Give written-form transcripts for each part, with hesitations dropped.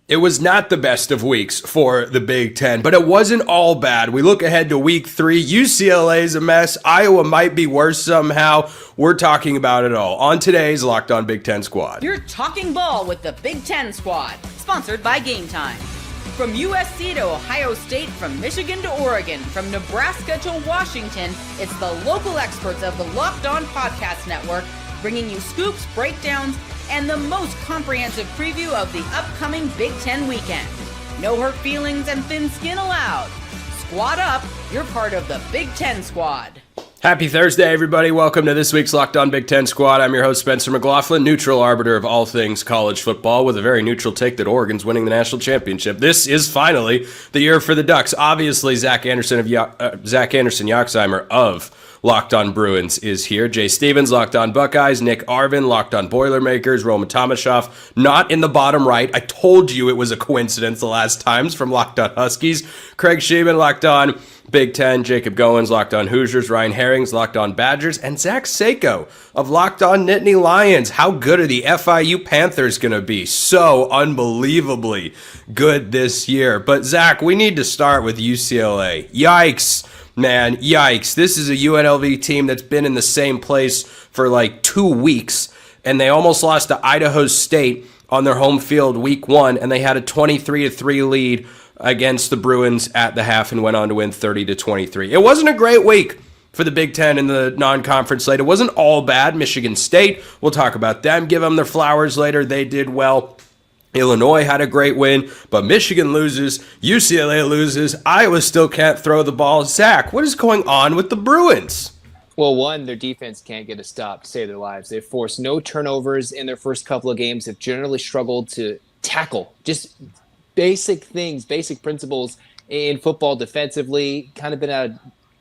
It was not the best of weeks for the Big Ten, but it wasn't all bad. We look ahead to week 3. UCLA's a mess. Iowa might be worse somehow. We're talking about it all on today's Locked On Big Ten Squad. You're talking ball with the Big Ten Squad, sponsored by Game Time. From USC to Ohio State, from Michigan to Oregon, from Nebraska to Washington, it's the local experts of the Locked On Podcast Network bringing you scoops, breakdowns, and the most comprehensive preview of the upcoming Big Ten weekend. No hurt feelings and thin skin allowed. Squad up, you're part of the Big Ten Squad. Happy Thursday, everybody. Welcome to this week's Locked On Big Ten Squad. I'm your host, Spencer McLaughlin, neutral arbiter of all things college football, with a very neutral take that Oregon's winning the national championship. This is finally the year for the Ducks. Obviously, Zach Anderson Yoxheimer of Locked On Bruins is here. Jay Stevens, Locked On Buckeyes. Nick Arvin, Locked On Boilermakers. Roman Tomashoff, not in the bottom right. I told you it was a coincidence the last times, from Locked On Huskies. Craig Sheeman, Locked On Big Ten. Jacob Goins, Locked On Hoosiers. Ryan Herrings, Locked On Badgers. And Zach Sako of Locked On Nittany Lions. How good are the FIU Panthers going to be? So unbelievably good this year. But Zach, we need to start with UCLA. Yikes. Man, yikes. This is a UNLV team that's been in the same place for like 2 weeks, and they almost lost to Idaho State on their home field week 1, and they had a 23-3 lead against the Bruins at the half and went on to win 30-23. It wasn't a great week for the Big Ten in the non-conference slate. It wasn't all bad. Michigan State, we'll talk about them, give them their flowers later. They did well. Illinois had a great win, but Michigan loses, UCLA loses, Iowa still can't throw the ball. Zach, what is going on with the Bruins? Well, one, their defense can't get a stop to save their lives. They've forced no turnovers in their first couple of games. They've generally struggled to tackle just basic things, basic principles in football defensively. Kind of been out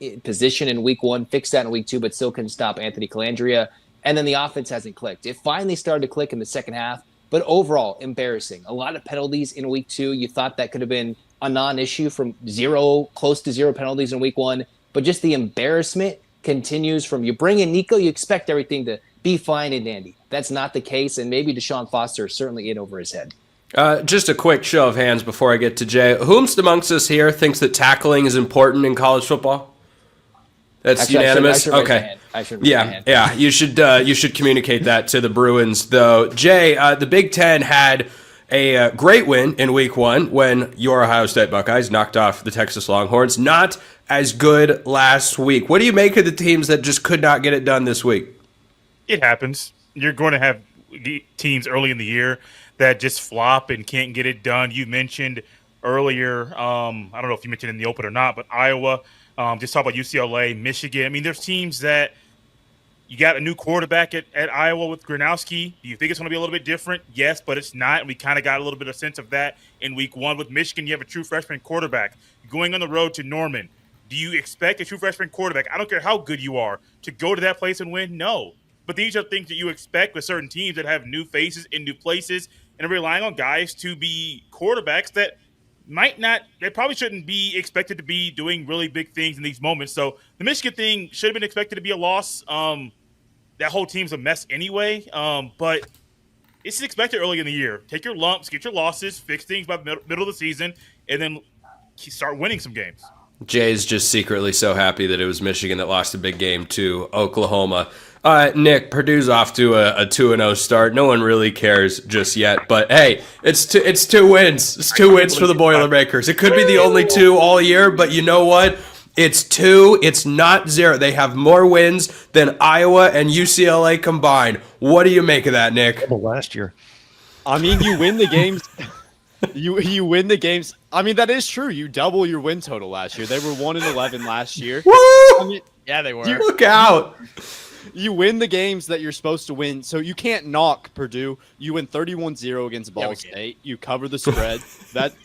of position in week 1, fixed that in week 2, but still couldn't stop Anthony Calandria. And then the offense hasn't clicked. It finally started to click in the second half. But overall, embarrassing. A lot of penalties in week 2. You thought that could have been a non-issue from close to zero penalties in week 1. But just the embarrassment continues from you bring in Nico, you expect everything to be fine and dandy. That's not the case, and maybe Deshaun Foster is certainly in over his head. Just a quick show of hands before I get to Jay. Whomst amongst us here thinks that tackling is important in college football? That's actually, unanimous. Okay. Yeah. You should communicate that to the Bruins, though. Jay, the Big Ten had a great win in Week 1 when your Ohio State Buckeyes knocked off the Texas Longhorns. Not as good last week. What do you make of the teams that just could not get it done this week? It happens. You're going to have teams early in the year that just flop and can't get it done. You mentioned earlier, I don't know if you mentioned in the open or not, but Iowa. Just talk about UCLA, Michigan. I mean, there's teams that you got a new quarterback at Iowa with Gronowski. Do you think it's going to be a little bit different? Yes, but it's not. And we kind of got a little bit of sense of that in week 1. With Michigan, you have a true freshman quarterback going on the road to Norman. Do you expect a true freshman quarterback, I don't care how good you are, to go to that place and win? No. But these are things that you expect with certain teams that have new faces in new places and are relying on guys to be quarterbacks that they probably shouldn't be expected to be doing really big things in these moments. So the Michigan thing should have been expected to be a loss. That whole team's a mess anyway. But it's expected early in the year. Take your lumps, get your losses, fix things by the middle of the season, and then start winning some games. Jay's just secretly so happy that it was Michigan that lost a big game to Oklahoma. Nick, Purdue's off to a 2-0 start. No one really cares just yet, but hey, it's 2 wins. It's 2 wins for the Boilermakers. It could be the only 2 all year, but you know what? It's 2. It's not 0. They have more wins than Iowa and UCLA combined. What do you make of that, Nick? Last year. I mean, you win the games. You win the games. I mean, that is true. You double your win total last year. They were 1-11 last year. Woo! I mean, yeah, they were. Look out. You win the games that you're supposed to win, so you can't knock Purdue. You win 31-0 against Ball State. You cover the spread.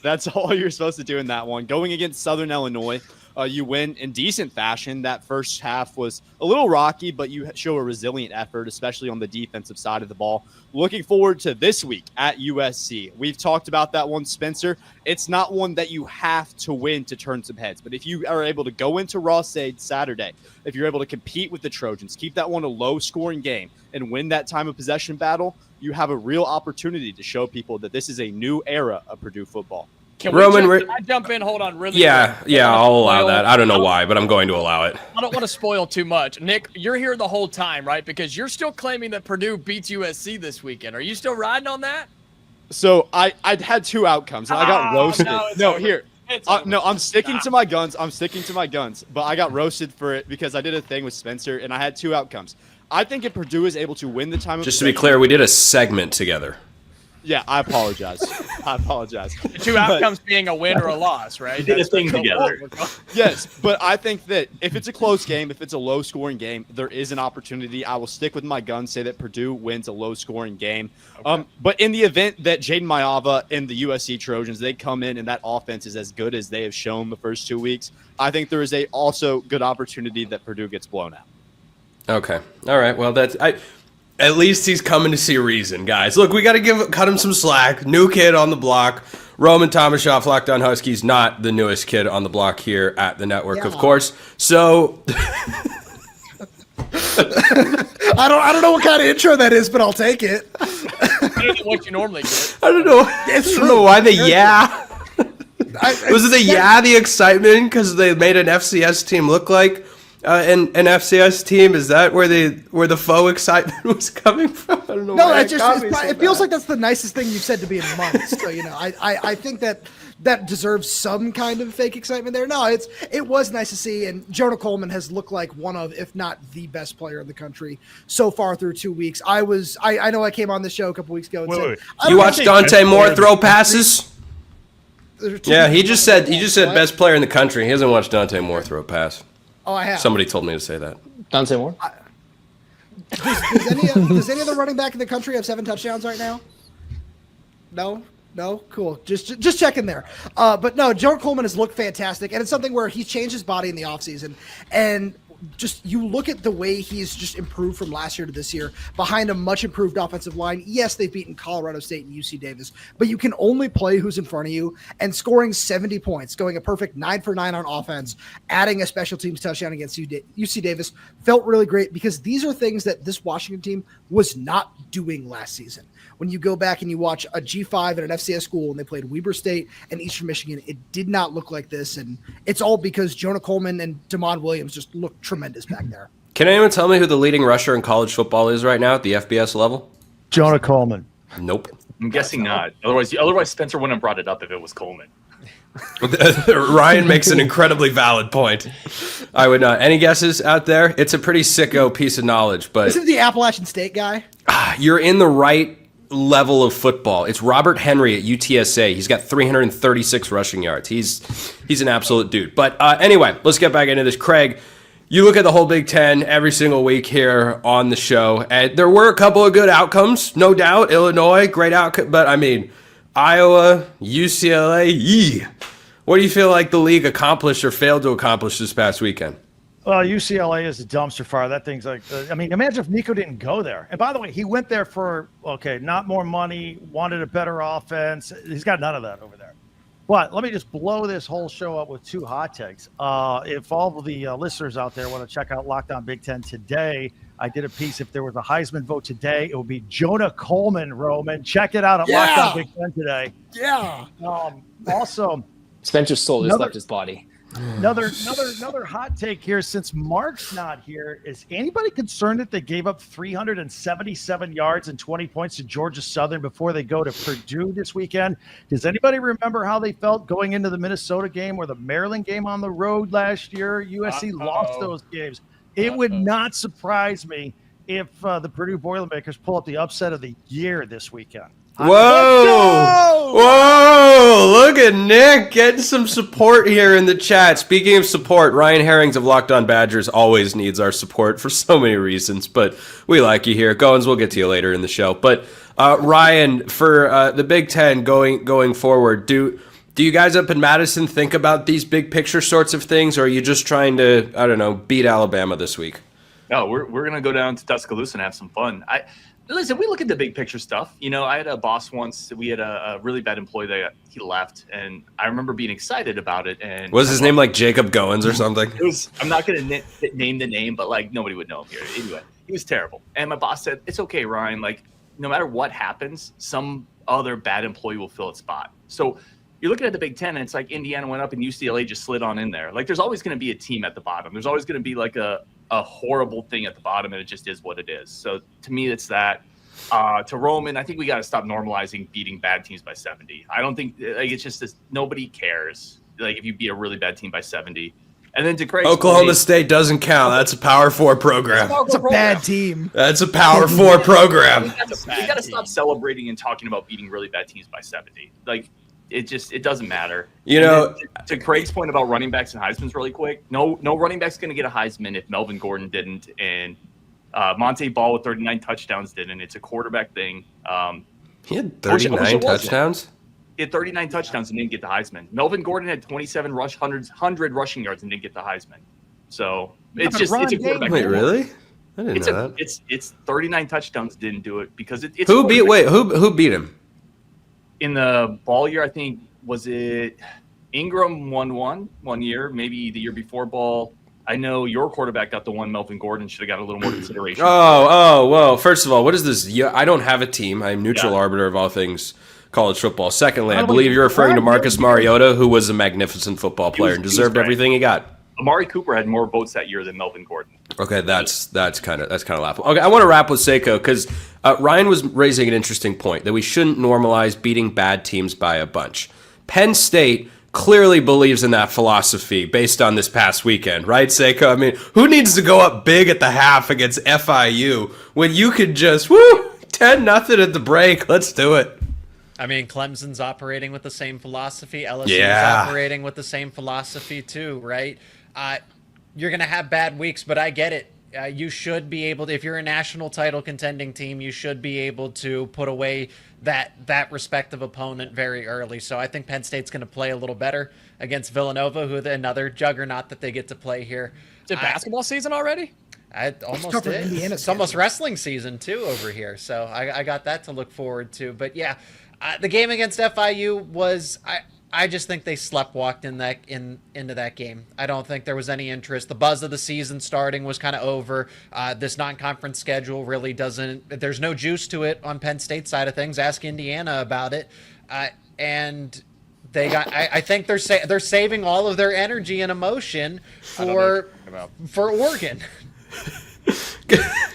That's all you're supposed to do in that one. Going against Southern Illinois, You win in decent fashion. That first half was a little rocky, but you show a resilient effort, especially on the defensive side of the ball. Looking forward to this week at USC. We've talked about that one, Spencer. It's not one that you have to win to turn some heads, but if you are able to go into Ross-Ade Saturday, if you're able to compete with the Trojans, keep that one a low-scoring game, and win that time of possession battle, you have a real opportunity to show people that this is a new era of Purdue football. Can I jump in? Hold on, really Yeah, quick. yeah, I'll allow that. I don't know why, but I'm going to allow it. I don't want to spoil too much. Nick, you're here the whole time, right? Because you're still claiming that Purdue beats USC this weekend. Are you still riding on that? So I'd had two outcomes, and I got roasted. No, here. No, I'm sticking to my guns. But I got roasted for it because I did a thing with Spencer, and I had two outcomes. I think if Purdue is able to win the time of Just to be clear, we did a segment together. Yeah, I apologize. The two outcomes being a win or a loss, right? We did a thing together. Yes, but I think that if it's a close game, if it's a low-scoring game, there is an opportunity. I will stick with my guns, say that Purdue wins a low-scoring game. Okay. But in the event that Jaden Maiava and the USC Trojans, they come in and that offense is as good as they have shown the first 2 weeks, I think there is a also good opportunity that Purdue gets blown out. Okay. All right. Well, at least he's coming to see reason, guys. Look, we got to cut him some slack. New kid on the block. Roman Tomashoff, Locked On Huskies, not the newest kid on the block here at the network, of course. So I don't know what kind of intro that is, but I'll take it. What you normally get. I don't know. I don't know why the was it the excitement because they made an FCS team look like an FCS team? Is that where the faux excitement was coming from? I don't know. No, it feels like that's the nicest thing you've said to me in months. So I think that deserves some kind of fake excitement there. No, it was nice to see, and Jonah Coleman has looked like one of, if not the best player in the country so far through 2 weeks. I know I came on the show a couple weeks ago and said, you watched Dante Moore throw passes? Yeah, he just said best player in the country. He hasn't watched Dante Moore throw a pass. Oh, I have. Somebody told me to say that. Dante Moore? Does any other running back in the country have 7 touchdowns right now? No? Cool. Just checking there. But no, Jonah Coleman has looked fantastic, and it's something where he's changed his body in the offseason. And just you look at the way he's just improved from last year to this year behind a much improved offensive line. Yes, they've beaten Colorado State and UC Davis, but you can only play who's in front of you, and scoring 70 points, going a perfect 9 for 9 on offense, adding a special teams touchdown against UC Davis felt really great because these are things that this Washington team was not doing last season. When you go back and you watch a G5 at an FCS school and they played Weber State and Eastern Michigan, it did not look like this. And it's all because Jonah Coleman and Damon Williams just look tremendous back there. Can anyone tell me who the leading rusher in college football is right now at the FBS level? Jonah Coleman. Nope. I'm guessing not. Otherwise, Spencer wouldn't have brought it up if it was Coleman. Ryan makes an incredibly valid point. I would not. Any guesses out there? It's a pretty sicko piece of knowledge, but isn't the Appalachian State guy? You're in the right level of football. It's Robert Henry at UTSA. He's got 336 rushing yards. He's an absolute dude. But anyway, let's get back into this. Craig, you look at the whole Big Ten every single week here on the show, and there were a couple of good outcomes, no doubt. Illinois, great outcome, but I mean, Iowa, UCLA, what do you feel like the league accomplished or failed to accomplish this past weekend? Well, UCLA is a dumpster fire. That thing's like, imagine if Nico didn't go there. And by the way, he went there for, not more money, wanted a better offense. He's got none of that over there. But let me just blow this whole show up with 2 hot takes. If all of the listeners out there want to check out Locked On Big Ten today, I did a piece. If there was a Heisman vote today, it would be Jonah Coleman, Roman. Check it out at Locked On Big Ten today. Yeah. Also, Spencer's soul just left his body. Another hot take here. Since Mark's not here, is anybody concerned that they gave up 377 yards and 20 points to Georgia Southern before they go to Purdue this weekend? Does anybody remember how they felt going into the Minnesota game or the Maryland game on the road last year? USC lost those games. It would not surprise me if the Purdue Boilermakers pull up the upset of the year this weekend. Whoa! Look at Nick getting some support here in the chat. Speaking of support, Ryan Herrings of Locked On Badgers always needs our support for so many reasons, but we like you here. Goins, we'll get to you later in the show. But Ryan, for the Big Ten going forward, do Do you guys up in Madison think about these big picture sorts of things, or are you just trying to, I don't know, beat Alabama this week? No, we're going to go down to Tuscaloosa and have some fun. Listen, we look at the big picture stuff. You know, I had a boss once. We had a really bad employee that he left, and I remember being excited about it. And was his name like Jacob Goins or something? I'm not going to name the name, but like nobody would know him here. Anyway, he was terrible. And my boss said, "It's okay, Ryan. Like, no matter what happens, some other bad employee will fill its spot." So you're looking at the Big Ten, and it's like Indiana went up and UCLA just slid on in there. Like, there's always going to be a team at the bottom. There's always going to be like a horrible thing at the bottom, and it just is what it is. So to me, it's that. To Roman, I think we got to stop normalizing beating bad teams by 70. I don't think like it's just this. Nobody cares. Like if you beat a really bad team by 70, and then to Craig's Oklahoma State doesn't count. That's a Power 4 program. It's a bad team. That's a Power 4 program. We got to stop celebrating and talking about beating really bad teams by 70. Like it doesn't matter. You know, to Craig's point about running backs and Heisman's really quick. No running back's going to get a Heisman if Melvin Gordon didn't, and Monte Ball with 39 touchdowns didn't. It's a quarterback thing. He had 39 touchdowns? He had 39 touchdowns and didn't get the Heisman. Melvin Gordon had 27 100 rushing yards and didn't get the Heisman. So it's a quarterback. Wait, really? I didn't know that. It's 39 touchdowns didn't do it because it's who beat him? In the ball year, I think, was it Ingram won one year, maybe the year before Ball. I know your quarterback got the one. Melvin Gordon should have got a little more consideration. Well, first of all, what is this? Yeah, I don't have a team. I'm neutral arbiter of all things college football. Secondly, I believe you're referring to Marcus Mariota, who was a magnificent football player and deserved everything he got. Amari Cooper had more votes that year than Melvin Gordon. Okay, that's kind of laughable. Okay, I want to wrap with Seiko because Ryan was raising an interesting point that we shouldn't normalize beating bad teams by a bunch. Penn State clearly believes in that philosophy based on this past weekend, right, Seiko? I mean, who needs to go up big at the half against FIU when you could just 10-0 at the break? Let's do it. I mean, Clemson's operating with the same philosophy. LSU's operating with the same philosophy too, right? You're going to have bad weeks, but I get it. You should be able to, if you're a national title contending team, you should be able to put away that respective opponent very early. So I think Penn State's going to play a little better against Villanova, who another juggernaut that they get to play here. Is it basketball season already? It almost is. It's almost wrestling season too over here. So I got that to look forward to. But yeah, the game against FIU was I just think they sleptwalked into that game. I don't think there was any interest. The buzz of the season starting was kind of over. This non-conference schedule really doesn't. There's no juice to it on Penn State side of things. Ask Indiana about it, and they got. I think they're saving all of their energy and emotion for Oregon.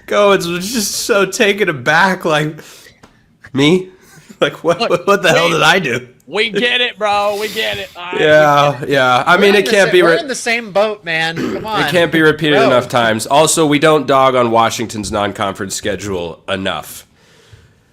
Goins was just so taken aback, like me. Like what the hell did I do? We get it, bro. We get it. Yeah. I mean, it can't be. We're in the same boat, man. Come on. It can't be repeated enough times. Also, we don't dog on Washington's non-conference schedule enough.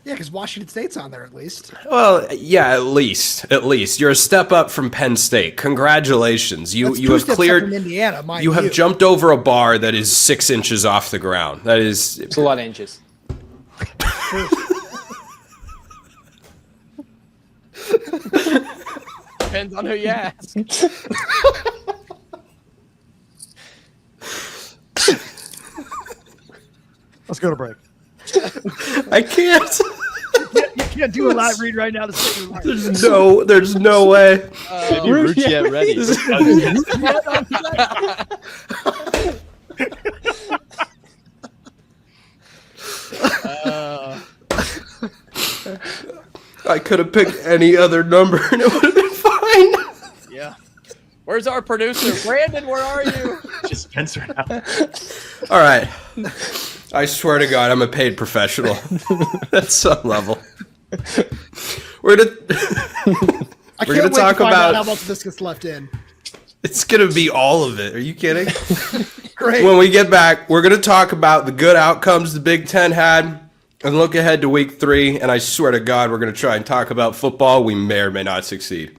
Yeah, because Washington State's on there at least. Well, yeah, at least you're a step up from Penn State. Congratulations, you have cleared. From Indiana, you have jumped over a bar that is 6 inches off the ground. That is. It's a lot of inches. Depends on who you ask. Let's go to break. I can't. You can't do a live read right now. There's no way. Maybe Rooch yet ready. I could have picked any other number and it would have been fine. Yeah. Where's our producer? Brandon, where are you? Just Spencer now. All right. I swear to God, I'm a paid professional at some level. We're gonna talk about how much this gets left in. It's gonna be all of it. Are you kidding? Great. When we get back, we're gonna talk about the good outcomes the Big Ten had and look ahead to week 3. And I swear to God, we're gonna try and talk about football. We may or may not succeed.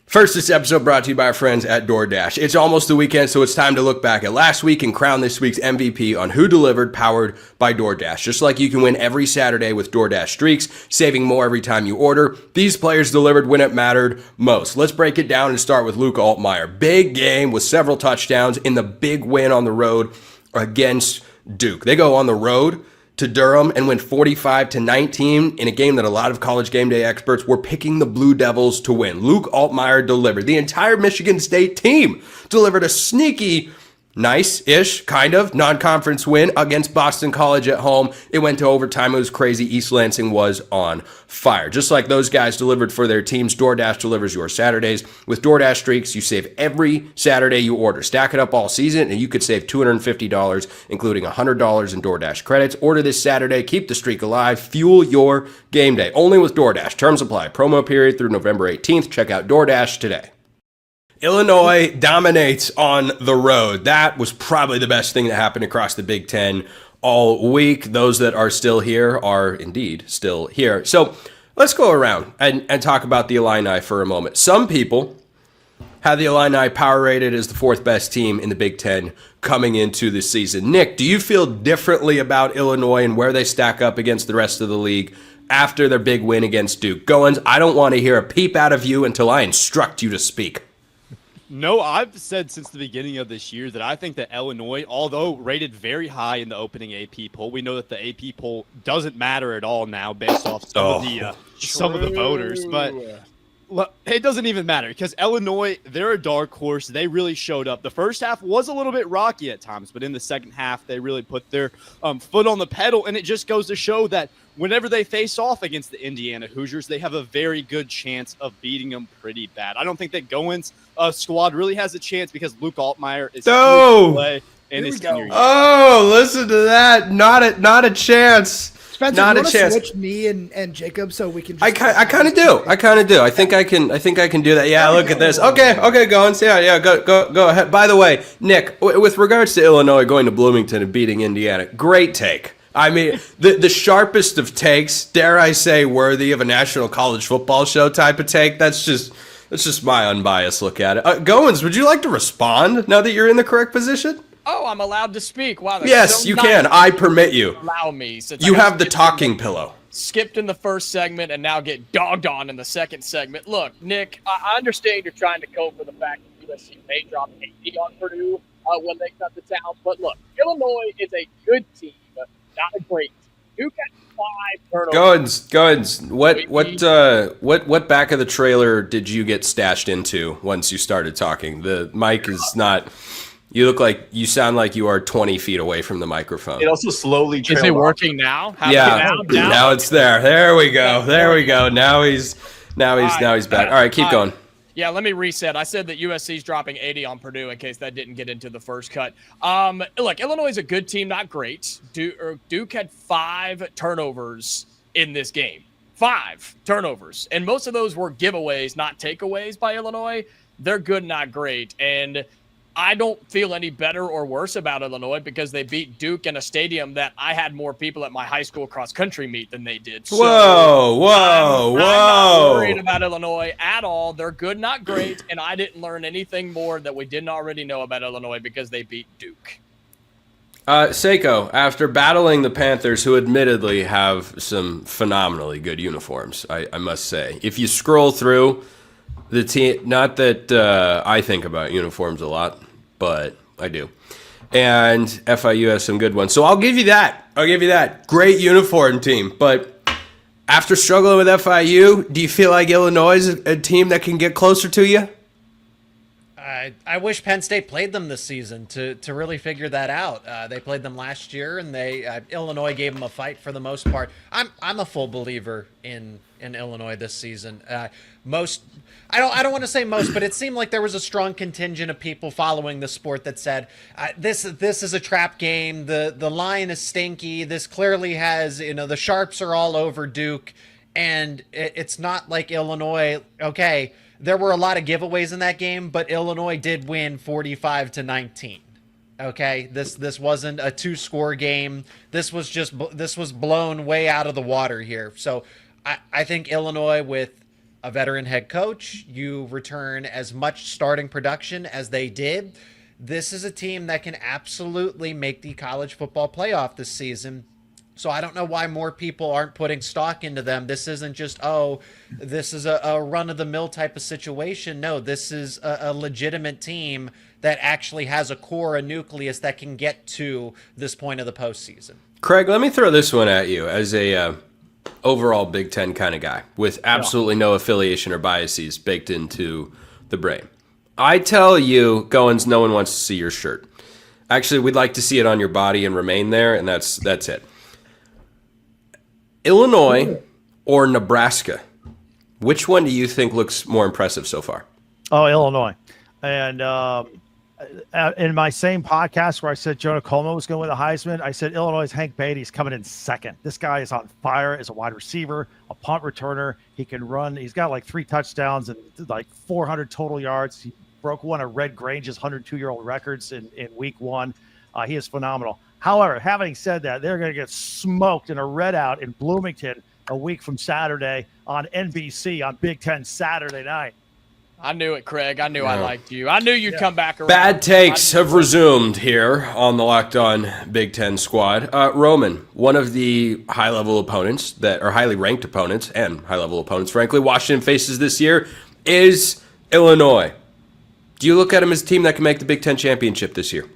First, this episode brought to you by our friends at DoorDash. It's almost the weekend, so it's time to look back at last week and crown this week's MVP on Who Delivered, powered by DoorDash. Just like you can win every Saturday with DoorDash Streaks, saving more every time you order, these players delivered when it mattered most. Let's break it down and start with Luke Altmaier. Big game with several touchdowns in the big win on the road against Duke. They go on the road to Durham and win 45-19 in a game that a lot of college game day experts were picking the Blue Devils to win. Luke Altmaier delivered. The entire Michigan State team delivered a sneaky, nice-ish, kind of, non-conference win against Boston College at home. It went to overtime. It was crazy. East Lansing was on fire. Just like those guys delivered for their teams, DoorDash delivers your Saturdays. With DoorDash Streaks, you save every Saturday you order. Stack it up all season, and you could save $250, including $100 in DoorDash credits. Order this Saturday. Keep the streak alive. Fuel your game day. Only with DoorDash. Terms apply. Promo period through November 18th. Check out DoorDash today. Illinois dominates on the road. That was probably the best thing that happened across the Big Ten all week. Those that are still here are indeed still here. So let's go around and talk about the Illini for a moment. Some people have the Illini power rated as the fourth best team in the Big Ten coming into the season. Nick, do you feel differently about Illinois and where they stack up against the rest of the league after their big win against Duke? Goins, I don't want to hear a peep out of you until I instruct you to speak. No, I've said since the beginning of this year that I think that Illinois, although rated very high in the opening AP poll, we know that the AP poll doesn't matter at all now based off some of the voters. But it doesn't even matter because Illinois, they're a dark horse. They really showed up. The first half was a little bit rocky at times, but in the second half, they really put their foot on the pedal. And it just goes to show that whenever they face off against the Indiana Hoosiers, they have a very good chance of beating them pretty bad. I don't think that Goins' squad really has a chance because Luke Altmaier is play in his senior year. Oh, listen to that! Not a chance. Spencer, Not do you a want to chance. switch me and Jacob so we can? I kind of do. I think I can do that. Yeah, look at this. Okay, Goins. Yeah, go ahead. By the way, Nick, with regards to Illinois going to Bloomington and beating Indiana, great take. I mean, the sharpest of takes, dare I say, worthy of a national college football show type of take. That's just my unbiased look at it. Goins, would you like to respond now that you're in the correct position? Oh, I'm allowed to speak. Wow. Yes, so you nice. can. I permit you. Allow me. Since You I got have the talking pillow. Skipped in the first segment and now get dogged on in the second segment. Look, Nick, I understand you're trying to cope with the fact that USC may drop 80 on Purdue when they cut the town. But look, Illinois is a good team. Not a great team. Duke had 5 turnovers. Goins, what back of the trailer did you get stashed into once you started talking? The mic is not. You sound like you are 20 feet away from the microphone. It also slowly Is it working now? Now it's there. There we go. Now he's back. All right, keep going. Yeah, let me reset. I said that USC's dropping 80 on Purdue in case that didn't get into the first cut. Look, Illinois is a good team, not great. Duke had 5 turnovers in this game. 5 turnovers. And most of those were giveaways, not takeaways by Illinois. They're good, not great. And I don't feel any better or worse about Illinois because they beat Duke in a stadium that I had more people at my high school cross country meet than they did. So whoa. I'm not worried about Illinois at all. They're good, not great, and I didn't learn anything more that we didn't already know about Illinois because they beat Duke. Seiko, after battling the Panthers, who admittedly have some phenomenally good uniforms, I must say. If you scroll through the team, not that I think about uniforms a lot, but I do. And FIU has some good ones. So I'll give you that. Great uniform team. But after struggling with FIU, do you feel like Illinois is a team that can get closer to you? I wish Penn State played them this season to really figure that out. They played them last year, and Illinois gave them a fight for the most part. I'm a full believer in Illinois this season. I don't want to say most, but it seemed like there was a strong contingent of people following the sport that said this is a trap game. The line is stinky. This clearly has the sharps are all over Duke, and it's not like Illinois. Okay. There were a lot of giveaways in that game, but Illinois did win 45-19. Okay, this wasn't a 2-score game. This was blown way out of the water here. So I think Illinois with a veteran head coach. You return as much starting production as they did. This is a team that can absolutely make the college football playoff this season. So I don't know why more people aren't putting stock into them. This isn't just, this is a run-of-the-mill type of situation. No, this is a legitimate team that actually has a core, a nucleus that can get to this point of the postseason. Craig, let me throw this one at you as a overall Big Ten kind of guy with absolutely no affiliation or biases baked into the brain. I tell you, Goins, no one wants to see your shirt. Actually, we'd like to see it on your body and remain there, and that's it. Illinois or Nebraska? Which one do you think looks more impressive so far? Oh, Illinois. And in my same podcast where I said Jonah Coleman was going to win the Heisman, I said Illinois' Hank Beatty's coming in second. This guy is on fire as a wide receiver, a punt returner. He can run. He's got like 3 touchdowns and like 400 total yards. He broke one of Red Grange's 102-year-old records in week 1. He is phenomenal. However, having said that, they're going to get smoked in a red-out in Bloomington a week from Saturday on NBC on Big Ten Saturday night. I knew it, Craig. I knew I liked you. I knew you'd come back around. Bad takes have resumed here on the Locked On Big Ten squad. Roman, one of the high-level opponents that are highly ranked opponents and high-level opponents, frankly, Washington faces this year is Illinois. Do you look at them as a team that can make the Big Ten championship this year?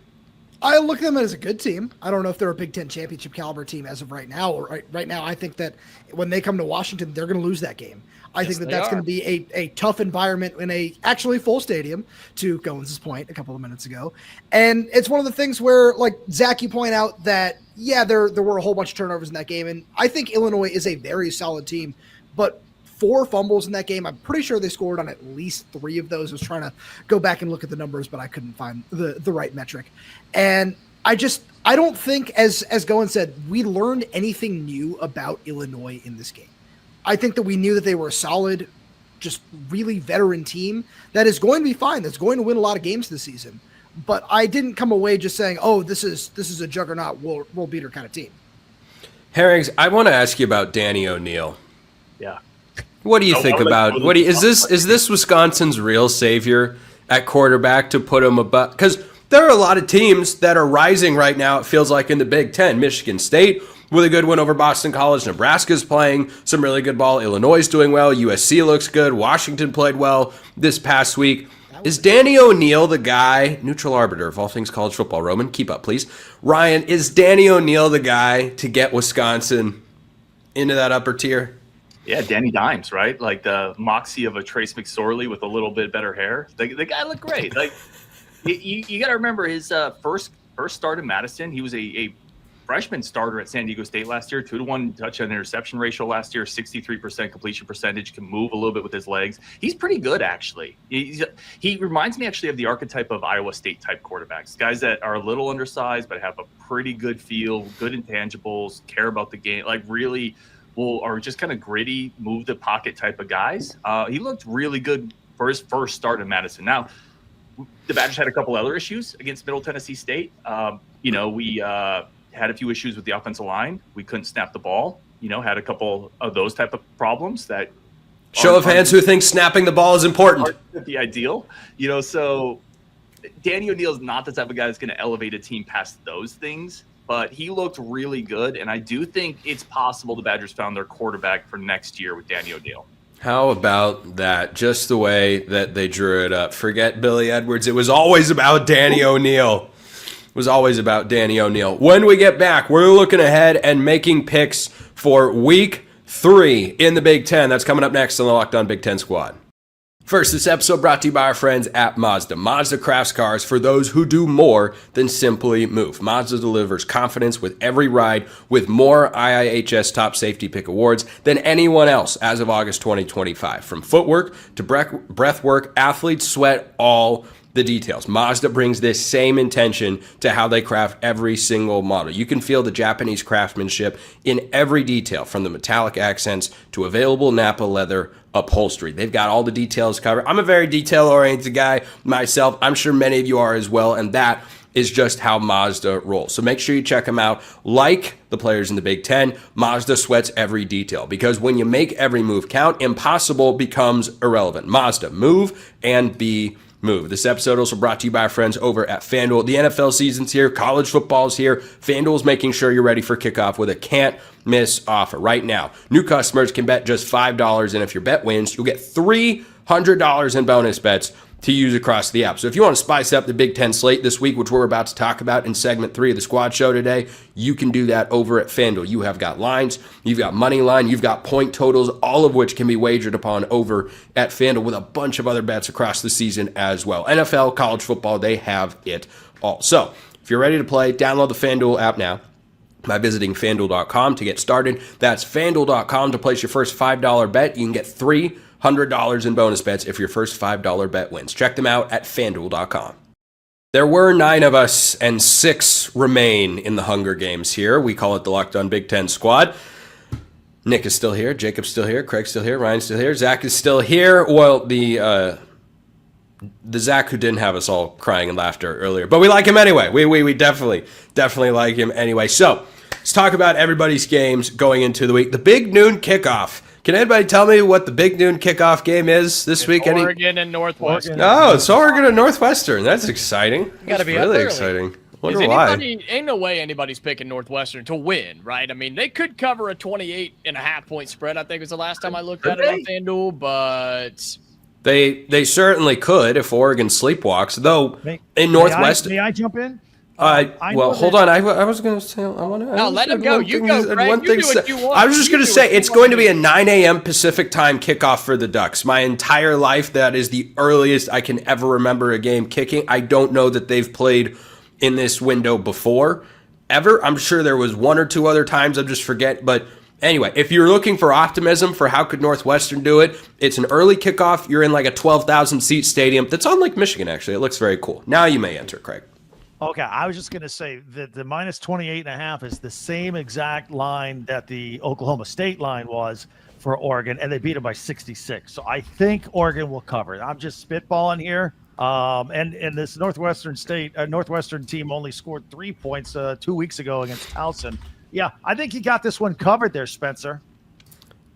I look at them as a good team. I don't know if they're a Big Ten championship caliber team as of right now. Or right now, I think that when they come to Washington, they're going to lose that game. I think that's going to be a tough environment in a actually full stadium, to Goins' point a couple of minutes ago. And it's one of the things where, like Zach, you point out that, there were a whole bunch of turnovers in that game. And I think Illinois is a very solid team, but 4 fumbles in that game. I'm pretty sure they scored on at least 3 of those. I was trying to go back and look at the numbers, but I couldn't find the right metric. And I don't think, as Goins said, we learned anything new about Illinois in this game. I think that we knew that they were a solid, just really veteran team that is going to be fine. That's going to win a lot of games this season. But I didn't come away just saying, "Oh, this is a juggernaut, world beater kind of team." Herrings, I want to ask you about Danny O'Neal. Yeah. What do you think about is this Wisconsin's real savior at quarterback to put him above? Because there are a lot of teams that are rising right now, it feels like, in the Big Ten. Michigan State with a good win over Boston College. Nebraska's playing some really good ball. Illinois is doing well. USC looks good. Washington played well this past week. Is Danny O'Neal the guy, neutral arbiter of all things college football? Roman, keep up, please. Ryan, is Danny O'Neal the guy to get Wisconsin into that upper tier? Yeah, Danny Dimes, right? Like the moxie of a Trace McSorley with a little bit better hair. The guy looked great. Like you got to remember his first start in Madison. He was a freshman starter at San Diego State last year, 2-to-1 touchdown interception ratio last year, 63% completion percentage, can move a little bit with his legs. He's pretty good, actually. He reminds me actually of the archetype of Iowa State type quarterbacks, guys that are a little undersized but have a pretty good feel, good intangibles, care about the game, like really are just kind of gritty, move the pocket type of guys. He looked really good for his first start in Madison. Now, the Badgers had a couple other issues against Middle Tennessee State. We had a few issues with the offensive line. We couldn't snap the ball. Had a couple of those type of problems that. Show of hands who thinks snapping the ball is important. The ideal, so Danny O'Neal is not the type of guy that's going to elevate a team past those things, but he looked really good. And I do think it's possible the Badgers found their quarterback for next year with Danny O'Neal. How about that? Just the way that they drew it up. Forget Billy Edwards. It was always about Danny O'Neal. It was always about Danny O'Neal. When we get back, we're looking ahead and making picks for week 3 in the Big Ten. That's coming up next on the Locked On Big Ten Squad. First, this episode brought to you by our friends at Mazda. Mazda crafts cars for those who do more than simply move. Mazda delivers confidence with every ride with more IIHS Top Safety Pick awards than anyone else as of August 2025. From footwork to breath work, athletes sweat all the details. Mazda brings this same intention to how they craft every single model. You can feel the Japanese craftsmanship in every detail, from the metallic accents to available Napa leather upholstery. They've got all the details covered. I'm a very detail-oriented guy myself. I'm sure many of you are as well, and that is just how Mazda rolls. So make sure you check them out. Like the players in the Big Ten, Mazda sweats every detail, because when you make every move count, impossible becomes irrelevant. Mazda, move and be move. This episode also brought to you by our friends over at FanDuel. The NFL season's here. College football's here. FanDuel's making sure you're ready for kickoff with a can't-miss offer. Right now, new customers can bet just $5, and if your bet wins, you'll get $300 in bonus bets to use across the app. So if you want to spice up the Big Ten slate this week, which we're about to talk about in segment 3 of the Squad Show today, you can do that over at FanDuel. You have got lines, you've got money line, you've got point totals, all of which can be wagered upon over at FanDuel, with a bunch of other bets across the season as well. NFL, college football, they have it all. So if you're ready to play, download the FanDuel app now by visiting FanDuel.com to get started. That's FanDuel.com to place your first $5 bet. You can get $300 in bonus bets if your first $5 bet wins. Check them out at FanDuel.com. There were 9 of us, and 6 remain in the Hunger Games here. We call it the Locked On Big Ten Squad. Nick is still here. Jacob's still here. Craig's still here. Ryan's still here. Zach is still here. Well, the Zach who didn't have us all crying and laughter earlier, but we like him anyway. We definitely like him anyway. So let's talk about everybody's games going into the week. The big noon kickoff. Can anybody tell me what the big noon kickoff game is this week? Oregon and Northwestern. Oh, it's Oregon and Northwestern. That's exciting. You gotta be really up early. exciting. Wonder why. Ain't no way anybody's picking Northwestern to win, right? I mean, they could cover a 28.5 point spread, I think was the last time I looked at it on FanDuel, but They certainly could if Oregon sleepwalks, though. In Northwestern. May I jump in? Well, hold on. I was going to say, I want to. No, let him go. You go, Greg. You do what you want. I was just going to say, it's going to be a 9 a.m. Pacific time kickoff for the Ducks. My entire life, that is the earliest I can ever remember a game kicking. I don't know that they've played in this window before, ever. I'm sure there was 1 or 2 other times, I just forget. But anyway, if you're looking for optimism for how could Northwestern do it, it's an early kickoff. You're in like a 12,000 seat stadium that's on Lake Michigan, actually. It looks very cool. Now you may enter, Craig. Okay, I was just going to say that the minus 28.5 is the same exact line that the Oklahoma State line was for Oregon, and they beat them by 66. So I think Oregon will cover. I'm just spitballing here. And this Northwestern team only scored 3 points 2 weeks ago against Towson. Yeah, I think you got this one covered there, Spencer.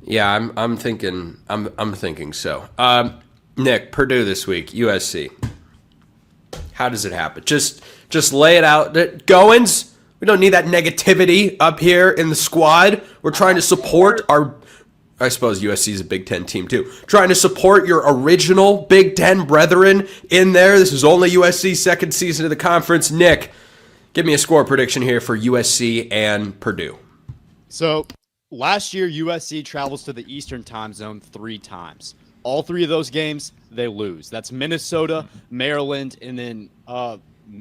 Yeah, I'm thinking so. Nick, Purdue this week, USC. How does it happen? Just lay it out. Goins, we don't need that negativity up here in the squad. We're trying to support our, I suppose USC is a Big Ten team too. Trying to support your original Big Ten brethren in there. This is only USC's second season of the conference. Nick, give me a score prediction here for USC and Purdue. So last year, USC travels to the Eastern time zone 3 times. All 3 of those games, they lose. That's Minnesota, Maryland, and then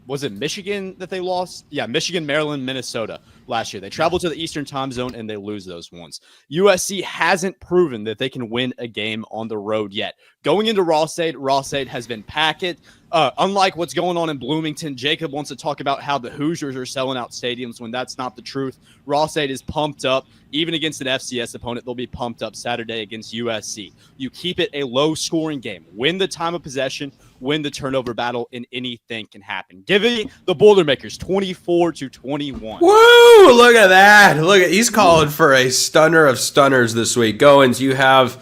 was it Michigan that they lost? Yeah, Michigan, Maryland, Minnesota last year. They travel to the Eastern time zone and they lose those ones. USC hasn't proven that they can win a game on the road yet. Going into Ross-Ade has been packed. Unlike what's going on in Bloomington, Jacob wants to talk about how the Hoosiers are selling out stadiums when that's not the truth. Ross-Ade is pumped up. Even against an FCS opponent, they'll be pumped up Saturday against USC. You keep it a low-scoring game. Win the time of possession, win the turnover battle, and anything can happen. Give me the Boilermakers 24-21. Woo! Look at that. He's calling for a stunner of stunners this week. Goins, you have,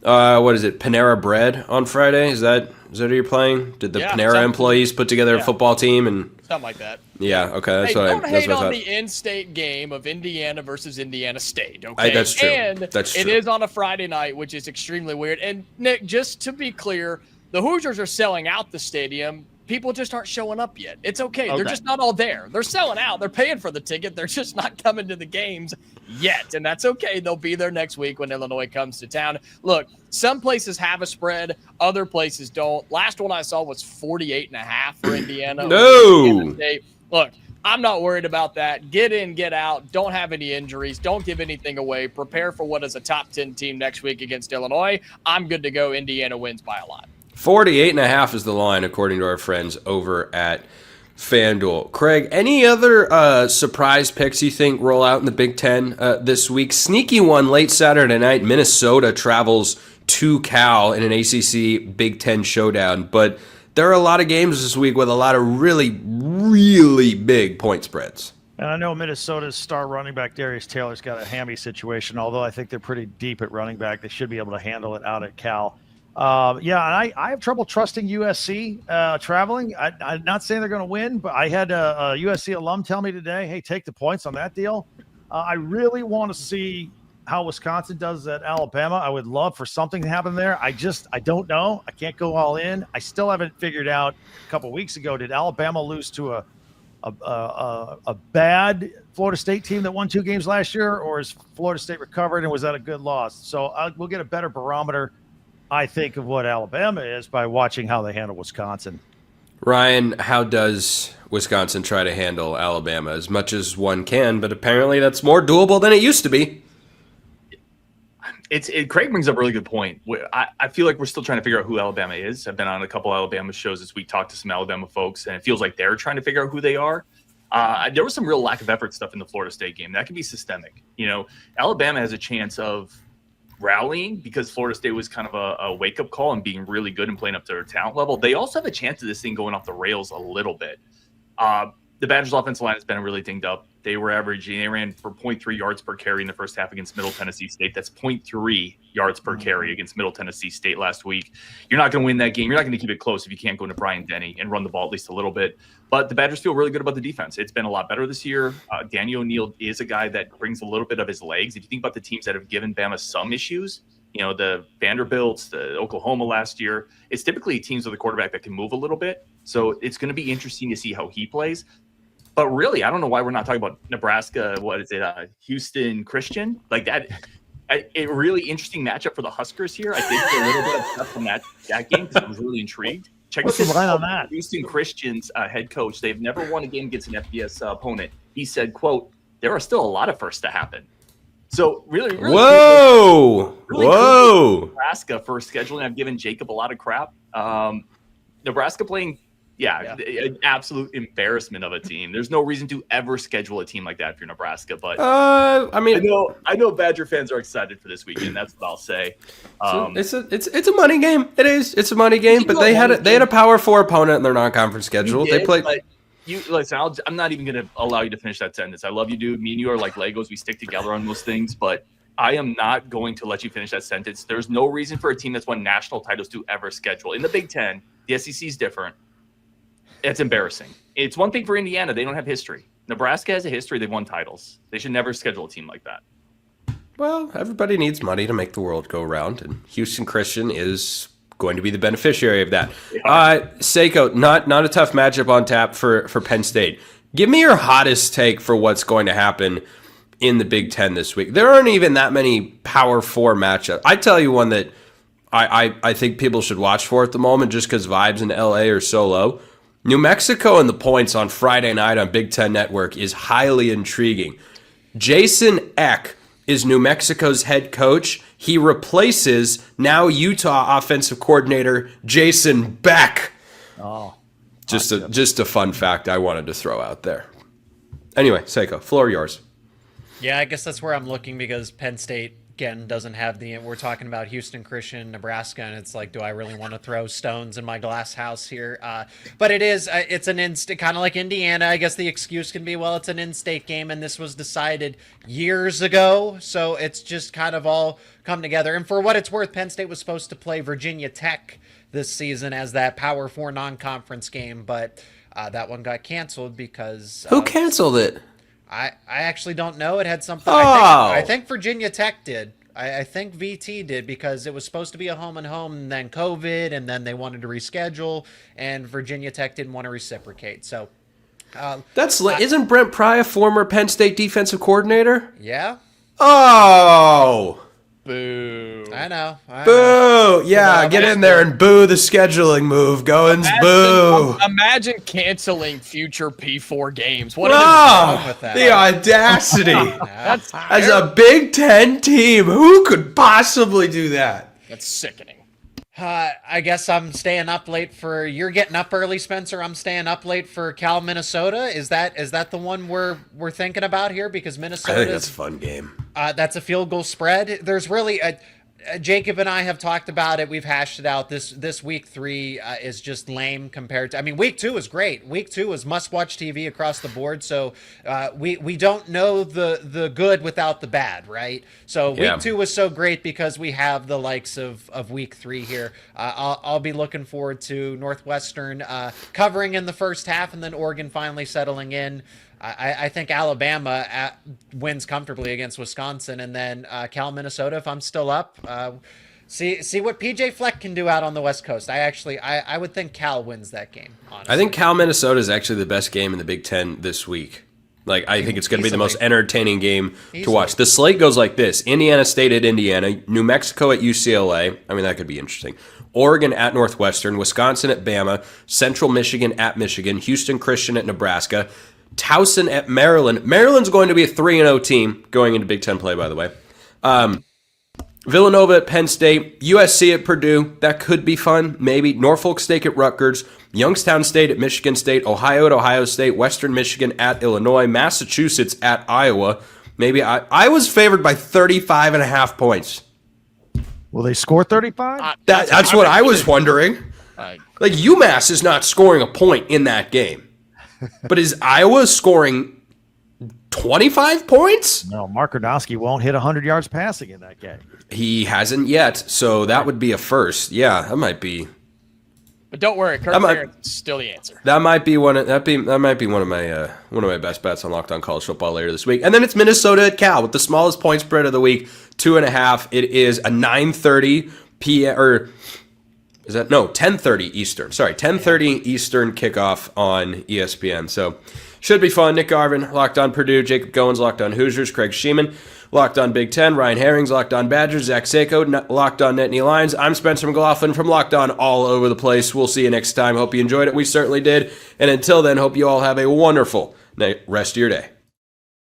what is it, Panera Bread on Friday? Is that who you're playing? Did the Panera employees put together a football team and something like that? Yeah, okay, that's what I thought. Don't hate on the in-state game of Indiana versus Indiana State, okay? That's true. And that's true. It is on a Friday night, which is extremely weird. And Nick, just to be clear, the Hoosiers are selling out the stadium. People just aren't showing up yet. It's okay. They're just not all there. They're selling out. They're paying for the ticket. They're just not coming to the games yet. And that's okay. They'll be there next week when Illinois comes to town. Look, some places have a spread. Other places don't. Last one I saw was 48.5 for Indiana. No. Look, I'm not worried about that. Get in, get out. Don't have any injuries. Don't give anything away. Prepare for what is a top 10 team next week against Illinois. I'm good to go. Indiana wins by a lot. 48.5 is the line, according to our friends over at FanDuel. Craig, any other surprise picks you think roll out in the Big Ten this week? Sneaky one late Saturday night. Minnesota travels to Cal in an ACC Big Ten showdown. But there are a lot of games this week with a lot of really, really big point spreads. And I know Minnesota's star running back Darius Taylor's got a hammy situation, although I think they're pretty deep at running back. They should be able to handle it out at Cal. And I have trouble trusting USC traveling. I'm not saying they're going to win, but I had a USC alum tell me today, hey, take the points on that deal. I really want to see how Wisconsin does at Alabama. I would love for something to happen there. I don't know. I can't go all in. I still haven't figured out. A couple of weeks ago, did Alabama lose to a bad Florida State team that won 2 games last year, or is Florida State recovered and was that a good loss? So we'll get a better barometer, I think, of what Alabama is by watching how they handle Wisconsin. Ryan, how does Wisconsin try to handle Alabama? As much as one can, but apparently that's more doable than it used to be. Craig brings up a really good point. I feel like we're still trying to figure out who Alabama is. I've been on a couple Alabama shows this week, talked to some Alabama folks, and it feels like they're trying to figure out who they are. There was some real lack of effort stuff in the Florida State game. That can be systemic. Alabama has a chance of rallying because Florida State was kind of a wake-up call and being really good and playing up to their talent level. They also have a chance of this thing going off the rails a little bit. The Badgers' offensive line has been really dinged up. They ran for 0.3 yards per carry in the first half against Middle Tennessee State. That's 0.3 yards per carry against Middle Tennessee State last week. You're not going to win that game. You're not going to keep it close if you can't go into Bryant-Denny and run the ball at least a little bit. But the Badgers feel really good about the defense. It's been a lot better this year. Daniel O'Neal is a guy that brings a little bit of his legs. If you think about the teams that have given Bama some issues, the Vanderbilts, the Oklahoma last year, it's typically teams with a quarterback that can move a little bit. So it's going to be interesting to see how he plays. But really, I don't know why we're not talking about Nebraska. What is it? Houston Christian? Like that. A really interesting matchup for the Huskers here. I think a little bit of stuff from that game because I was really intrigued. Check What's the line on that? Houston Christian's head coach. They've never won a game against an FBS opponent. He said, "quote There are still a lot of firsts to happen." So really, Whoa! Nebraska for scheduling. I've given Jacob a lot of crap. Nebraska playing. Yeah, an absolute embarrassment of a team. There's no reason to ever schedule a team like that if you're Nebraska. But I know Badger fans are excited for this weekend. That's what I'll say. It's a money game. It is. It's a money game. But they had a Power 4 opponent in their non-conference schedule. They played. Listen. I'm not even going to allow you to finish that sentence. I love you, dude. Me and you are like Legos. We stick together on most things. But I am not going to let you finish that sentence. There's no reason for a team that's won national titles to ever schedule in the Big Ten. The SEC is different. It's embarrassing. It's one thing for Indiana. They don't have history. Nebraska has a history. They've won titles. They should never schedule a team like that. Well, everybody needs money to make the world go round, and Houston Christian is going to be the beneficiary of that. Seiko, not a tough matchup on tap for Penn State. Give me your hottest take for what's going to happen in the Big Ten this week. There aren't even that many Power 4 matchups. I tell you one that I think people should watch for at the moment just because vibes in LA are so low. New Mexico and the points on Friday night on Big Ten Network is highly intriguing. Jason Eck is New Mexico's head coach. He replaces now Utah offensive coordinator Jason Beck. Oh, just a fun fact I wanted to throw out there. Anyway, Seiko, floor yours. Yeah, I guess that's where I'm looking because Penn State, again, doesn't have we're talking about Houston Christian, Nebraska, and it's like, do I really want to throw stones in my glass house here? But it's an in-state, kind of like Indiana. I guess the excuse can be, well, it's an in-state game, and this was decided years ago, so it's just kind of all come together. And for what it's worth, Penn State was supposed to play Virginia Tech this season as that Power 4 non-conference game, but that one got canceled because... Who canceled it? I actually don't know. It had something. Oh. I think Virginia Tech did. I think VT did because it was supposed to be a home and home, and then COVID, and then they wanted to reschedule, and Virginia Tech didn't want to reciprocate. So isn't Brent Pry a former Penn State defensive coordinator? Yeah. Oh. Boo. I know. Boo. Yeah, get in there and boo the scheduling move. Goins, boo. Imagine canceling future P4 games. What Oh, is wrong with that? the audacity. That's As a Big Ten team, who could possibly do that? That's sickening. I guess I'm staying up late you're getting up early, Spencer. I'm staying up late for Cal, Minnesota. Is that the one we're thinking about here? Because Minnesota, I think that's a fun game. That's a field goal spread. There's really Jacob and I have talked about it. We've hashed it out. This week 3 is just lame compared to. I mean, week 2 is great. Week 2 is must-watch TV across the board. So we don't know the good without the bad, right? So week 2 was so great because we have the likes of week 3 here. I'll be looking forward to Northwestern covering in the first half, and then Oregon finally settling in. I think Alabama wins comfortably against Wisconsin, and then Cal, Minnesota, if I'm still up. See what PJ Fleck can do out on the West Coast. I would think Cal wins that game, honestly. I think Cal, Minnesota is actually the best game in the Big Ten this week. Like, I think it's going to be the most entertaining game to watch. The slate goes like this: Indiana State at Indiana, New Mexico at UCLA. I mean, that could be interesting. Oregon at Northwestern, Wisconsin at Bama, Central Michigan at Michigan, Houston Christian at Nebraska, Towson at Maryland. Maryland's going to be a 3-0 team going into Big Ten play, by the way. Villanova at Penn State, USC at Purdue. That could be fun, maybe. Norfolk State at Rutgers, Youngstown State at Michigan State, Ohio at Ohio State, Western Michigan at Illinois, Massachusetts at Iowa. Maybe Iowa's favored by 35.5 points. Will they score 35? That's what I was wondering. Like, UMass is not scoring a point in that game. But is Iowa scoring 25 points? No, Mark Grodowski won't hit 100 yards passing in that game. He hasn't yet, so that would be a first. Yeah, that might be. But don't worry, Kirk Ferentz still the answer. That might be one of my best bets on Locked On College Football later this week. And then it's Minnesota at Cal with the smallest point spread of the week, 2.5. It is a 9:30 p.m. or is that 10:30 Eastern? Sorry, 10:30 Eastern kickoff on ESPN. So should be fun. Nick Garvin, Locked On Purdue, Jacob Goins, Locked On Hoosiers, Craig Sheeman, Locked On Big Ten, Ryan Herrings, Locked On Badgers, Zach Sako, Locked On Nittany Lions. I'm Spencer McLaughlin from Locked On All Over the Place. We'll see you next time. Hope you enjoyed it. We certainly did. And until then, hope you all have a wonderful rest of your day.